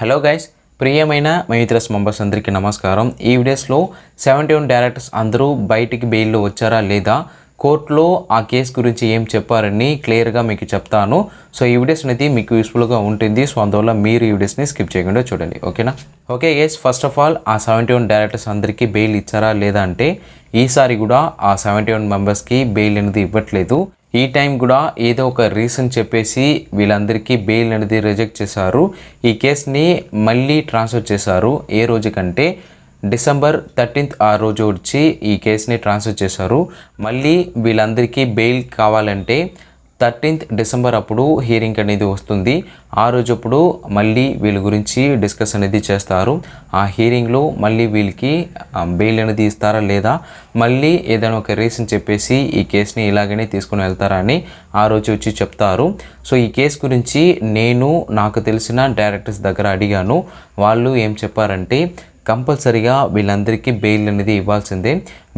Hello guys, ప్రియమైన మైత్రస్ members అందరికీ నమస్కారం. ఈ వీడియోస్లో 71 డైరెక్టర్స్ అందరూ బయటికి బెయిల్లో వచ్చారా లేదా, కోర్టులో ఆ కేసు గురించి ఏం చెప్పారని క్లియర్గా మీకు చెప్తాను. సో ఈ వీడియోస్ అనేది మీకు యూస్ఫుల్గా ఉంటుంది. సో అందువల్ల మీరు ఈ వీడియోస్ని స్కిప్ చేయకుండా చూడండి, ఓకేనా? Okay guys, first of all ఆ 71 డైరెక్టర్స్ అందరికీ బెయిల్ ఇచ్చారా లేదా అంటే, ఈసారి కూడా ఆ 71 మెంబర్స్కి బెయిల్ అనేది ఇవ్వట్లేదు. ఈ టైం కూడా ఏదో ఒక రీజన్ చెప్పేసి వీళ్ళందరికీ బెయిల్ అనేది రిజెక్ట్ చేశారు. ఈ కేసుని మళ్ళీ ట్రాన్స్ఫర్ చేశారు. ఏ రోజు కంటే December 13th ఆ రోజు వచ్చి ఈ కేసుని ట్రాన్స్ఫర్ చేశారు. మళ్ళీ వీళ్ళందరికీ బెయిల్ కావాలంటే 13th December అప్పుడు హియరింగ్ అనేది వస్తుంది. ఆ రోజు అప్పుడు మళ్ళీ వీళ్ళ గురించి డిస్కస్ అనేది చేస్తారు. ఆ హియరింగ్లో మళ్ళీ వీళ్ళకి బెయిల్ అనేది ఇస్తారా లేదా, మళ్ళీ ఏదైనా ఒక రీజన్ చెప్పేసి ఈ కేసుని ఇలాగనే తీసుకుని వెళ్తారా అని ఆ రోజు వచ్చి చెప్తారు. సో ఈ కేసు గురించి నేను నాకు తెలిసిన డైరెక్టర్స్ దగ్గర అడిగాను. వాళ్ళు ఏం చెప్పారంటే, కంపల్సరీగా వీళ్ళందరికీ బెయిల్ అనేది ఇవ్వాల్సిందే.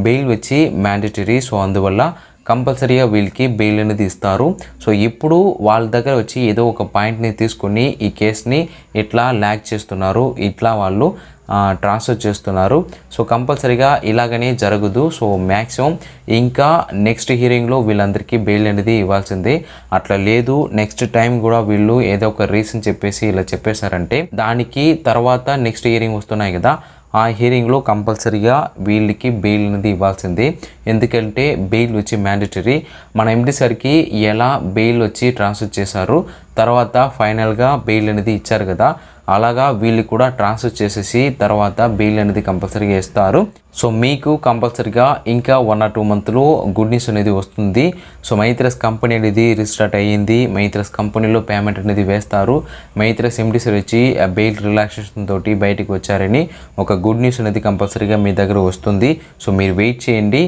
బెయిల్ వచ్చి మ్యాండేటరీ. సో అందువల్ల కంపల్సరీగా వీళ్ళకి బెయిల్ అనేది ఇస్తారు. సో ఇప్పుడు వాళ్ళ దగ్గర వచ్చి ఏదో ఒక పాయింట్ని తీసుకొని ఈ కేసుని ఇట్లా ల్యాగ్ చేస్తున్నారు, ఇట్లా వాళ్ళు ట్రాన్స్ఫర్ చేస్తున్నారు. సో కంపల్సరీగా ఇలాగనే జరగదు. సో మ్యాక్సిమం ఇంకా నెక్స్ట్ హియరింగ్లో వీళ్ళందరికీ బెయిల్ అనేది ఇవ్వాల్సిందే. అట్లా లేదు, నెక్స్ట్ టైం కూడా వీళ్ళు ఏదో ఒక రీజన్ చెప్పేసి ఇలా చెప్పేశారంటే, దానికి తర్వాత నెక్స్ట్ హియరింగ్ వస్తున్నాయి కదా, ఆ హియరింగ్లో కంపల్సరీగా వీళ్ళకి బెయిల్ అనేది ఇవ్వాల్సిందే. ఎందుకంటే బెయిల్ వచ్చి మ్యాండేటరీ. మన ఎండి సార్కి ఎలా బెయిల్ వచ్చి ట్రాన్స్ఫర్ చేశారు, తర్వాత ఫైనల్గా బెయిల్ అనేది ఇచ్చారు కదా, అలాగా వీళ్ళు కూడా ట్రాన్స్ఫర్ చేసేసి తర్వాత బెయిల్ అనేది కంపల్సరీగా ఇస్తారు. సో మీకు కంపల్సరీగా ఇంకా 1 or 2 monthsలో గుడ్ న్యూస్ అనేది వస్తుంది. సో మైత్రస్ కంపెనీ అనేది రిజిస్టార్ట్ అయ్యింది. మైత్రస్ కంపెనీలో పేమెంట్ అనేది వేస్తారు. మైత్రస్ ఎండి సార్ వచ్చి బెయిల్ రిలాక్సేషన్ తోటి బయటికి వచ్చారని ఒక గుడ్ న్యూస్ అనేది కంపల్సరీగా మీ దగ్గర వస్తుంది. సో మీరు వెయిట్ చేయండి.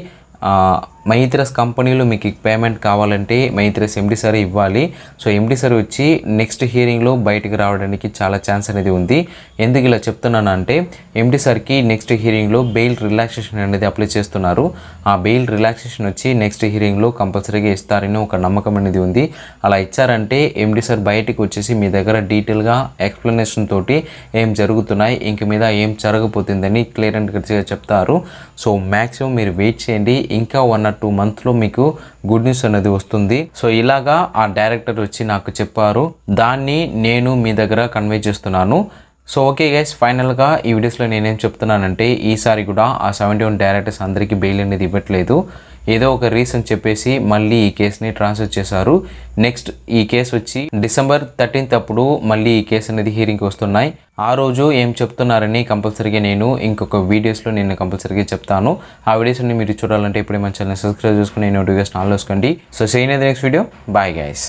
మైత్రస్ కంపెనీలో మీకు పేమెంట్ కావాలంటే మైత్రస్ ఎండి సార్ ఇవ్వాలి. సో ఎండి సార్ వచ్చి నెక్స్ట్ హియరింగ్లో బయటకు రావడానికి చాలా ఛాన్స్ అనేది ఉంది. ఎందుకు ఇలా చెప్తున్నాను అంటే, ఎండి సార్కి నెక్స్ట్ హియరింగ్లో బెయిల్ రిలాక్సేషన్ అనేది అప్లై చేస్తున్నారు. ఆ బెయిల్ రిలాక్సేషన్ వచ్చి నెక్స్ట్ హియరింగ్లో కంపల్సరీగా ఇస్తారని ఒక నమ్మకం అనేది ఉంది. అలా ఇచ్చారంటే ఎండి సార్ బయటకు వచ్చేసి మీ దగ్గర డీటెయిల్గా ఎక్స్ప్లెనేషన్ తోటి ఏం జరుగుతున్నాయి, ఇంక మీద ఏం జరగబోతుందని క్లియర్ అండ్ క్లియర్గా చెప్తారు. సో మ్యాక్సిమం మీరు వెయిట్ చేయండి. ఇంకా 1 or 2 monthsలో మీకు గుడ్ న్యూస్ అనేది వస్తుంది. సో ఇలాగా ఆ డైరెక్టర్ వచ్చి నాకు చెప్పారు, దాన్ని నేను మీ దగ్గర కన్వే చేస్తున్నాను. సో ఓకే గైస్, ఫైనల్గా ఈ వీడియోస్లో నేనేం చెప్తున్నానంటే, ఈసారి కూడా ఆ 71 డైరెక్టర్స్ అందరికీ బెయిల్ అనేది ఇవ్వట్లేదు. ఏదో ఒక రీజన్ చెప్పేసి మళ్ళీ ఈ కేసుని ట్రాన్స్ఫర్ చేశారు. నెక్స్ట్ ఈ కేసు వచ్చి December 13th అప్పుడు మళ్ళీ ఈ కేసు అనేది హియరింగ్కి వస్తున్నాయి. ఆ రోజు ఏం చెప్తున్నారని కంపల్సరీగా నేను ఇంకొక వీడియోస్లో నేను కంపల్సరీగా చెప్తాను. ఆ వీడియోస్ని మీరు చూడాలంటే ఇప్పుడే మన ఛానల్ సబ్స్క్రైబ్ చేసుకుని నోటిఫికేషన్ ఆన్ చేసుకోండి. So see you in the next video. Bye guys.